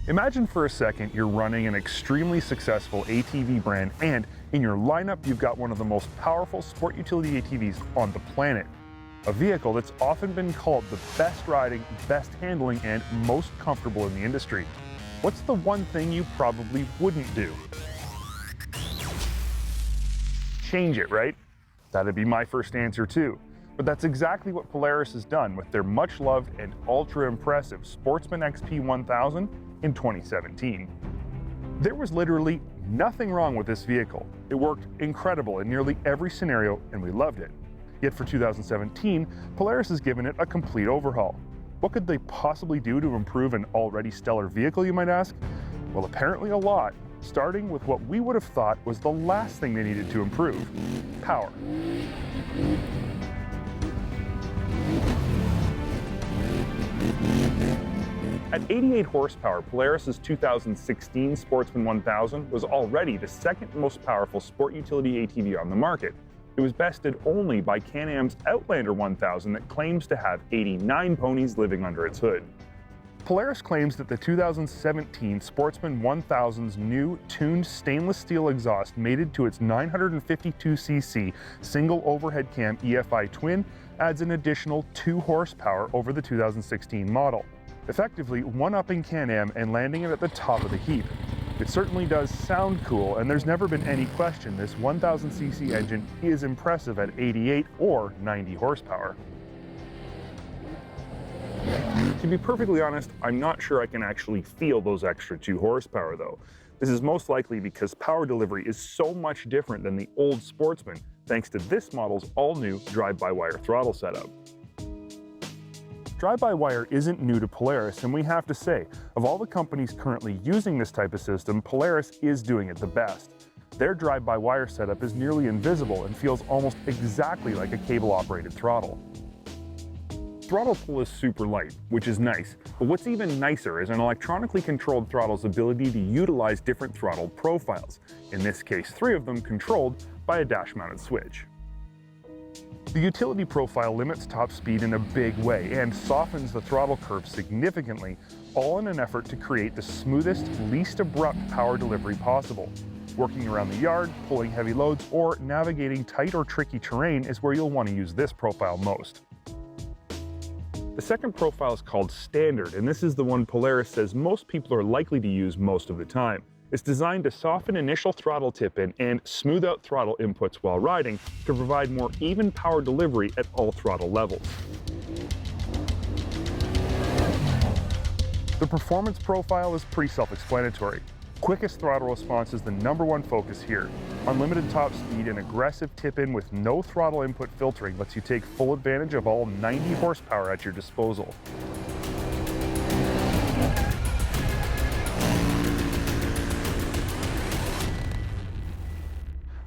Imagine for a second you're running an extremely successful ATV brand, and in your lineup you've got one of the most powerful sport utility ATVs on the planet. A vehicle that's often been called the best riding, best handling, and most comfortable in the industry. What's the one thing you probably wouldn't do? Change it, right? That'd be my first answer too. But that's exactly what Polaris has done with their much loved and ultra impressive Sportsman XP 1000 in 2017. There was literally nothing wrong with this vehicle. It worked incredible in nearly every scenario and we loved it. Yet for 2017, Polaris has given it a complete overhaul. What could they possibly do to improve an already stellar vehicle, you might ask? Well, apparently a lot, starting with what we would have thought was the last thing they needed to improve: power. At 88 horsepower, Polaris's 2016 Sportsman 1000 was already the second most powerful sport utility ATV on the market. It was bested only by Can-Am's Outlander 1000 that claims to have 89 ponies living under its hood. Polaris claims that the 2017 Sportsman 1000's new tuned stainless steel exhaust mated to its 952cc single overhead cam EFI twin adds an additional 2 horsepower over the 2016 model, effectively one-upping Can-Am and landing it at the top of the heap. It certainly does sound cool, and there's never been any question this 1000cc engine is impressive at 88 or 90 horsepower. To be perfectly honest, I'm not sure I can actually feel those extra 2 horsepower though. This is most likely because power delivery is so much different than the old Sportsman, thanks to this model's all-new drive-by-wire throttle setup. Drive-by-wire isn't new to Polaris, and we have to say, of all the companies currently using this type of system, Polaris is doing it the best. Their drive-by-wire setup is nearly invisible and feels almost exactly like a cable-operated throttle. Throttle pull is super light, which is nice, but what's even nicer is an electronically controlled throttle's ability to utilize different throttle profiles, in this case 3 of them controlled by a dash-mounted switch. The utility profile limits top speed in a big way and softens the throttle curve significantly, all in an effort to create the smoothest, least abrupt power delivery possible. Working around the yard, pulling heavy loads, or navigating tight or tricky terrain is where you'll want to use this profile most. The second profile is called Standard, and this is the one Polaris says most people are likely to use most of the time. It's designed to soften initial throttle tip-in and smooth out throttle inputs while riding to provide more even power delivery at all throttle levels. The performance profile is pretty self-explanatory. Quickest throttle response is the #1 focus here. Unlimited top speed and aggressive tip-in with no throttle input filtering lets you take full advantage of all 90 horsepower at your disposal.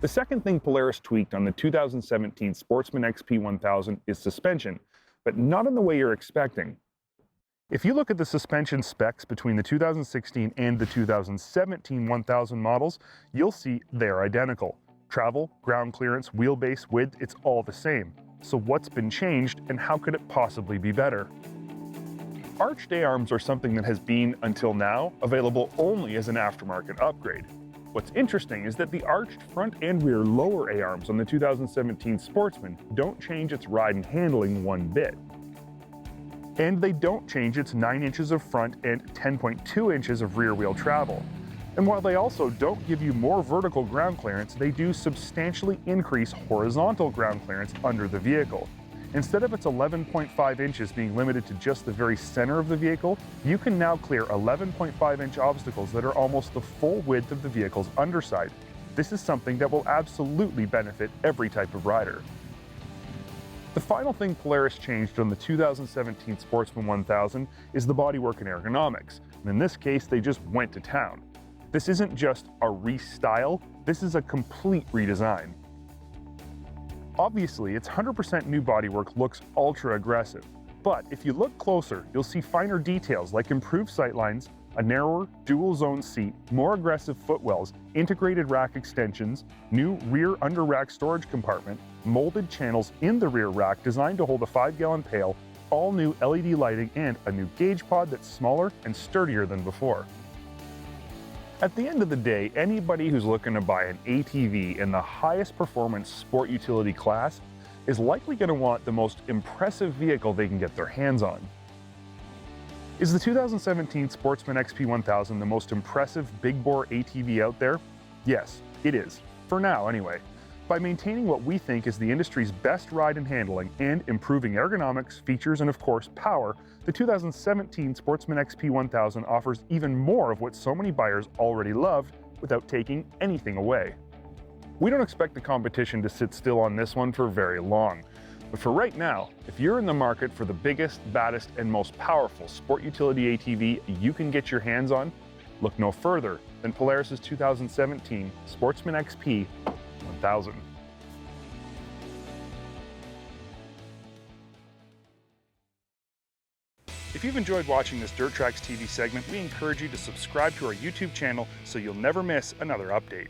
The second thing Polaris tweaked on the 2017 Sportsman XP 1000 is suspension, but not in the way you're expecting. If you look at the suspension specs between the 2016 and the 2017 1000 models, you'll see they're identical. Travel, ground clearance, wheelbase, width, it's all the same. So what's been changed and how could it possibly be better? Arched A-arms are something that has been, until now, available only as an aftermarket upgrade. What's interesting is that the arched front and rear lower A-arms on the 2017 Sportsman don't change its ride and handling one bit. And they don't change its 9 inches of front and 10.2 inches of rear wheel travel. And while they also don't give you more vertical ground clearance, they do substantially increase horizontal ground clearance under the vehicle. Instead of its 11.5 inches being limited to just the very center of the vehicle, you can now clear 11.5-inch obstacles that are almost the full width of the vehicle's underside. This is something that will absolutely benefit every type of rider. The final thing Polaris changed on the 2017 Sportsman 1000 is the bodywork and ergonomics, and in this case they just went to town. This isn't just a restyle, this is a complete redesign. Obviously, its 100% new bodywork looks ultra aggressive, but if you look closer, you'll see finer details like improved sightlines, a narrower dual-zone seat, more aggressive footwells, integrated rack extensions, new rear under-rack storage compartment, molded channels in the rear rack designed to hold a 5-gallon pail, all new LED lighting, and a new gauge pod that's smaller and sturdier than before. At the end of the day, anybody who's looking to buy an ATV in the highest performance sport utility class is likely going to want the most impressive vehicle they can get their hands on. Is the 2017 Sportsman XP 1000 the most impressive big bore ATV out there? Yes, it is. For now, anyway. By maintaining what we think is the industry's best ride and handling and improving ergonomics, features, and of course power, the 2017 Sportsman XP 1000 offers even more of what so many buyers already love without taking anything away. We don't expect the competition to sit still on this one for very long. But for right now, if you're in the market for the biggest, baddest, and most powerful sport utility ATV you can get your hands on, look no further than Polaris' 2017 Sportsman XP 1000. If you've enjoyed watching this Dirt Tracks TV segment, we encourage you to subscribe to our YouTube channel so you'll never miss another update.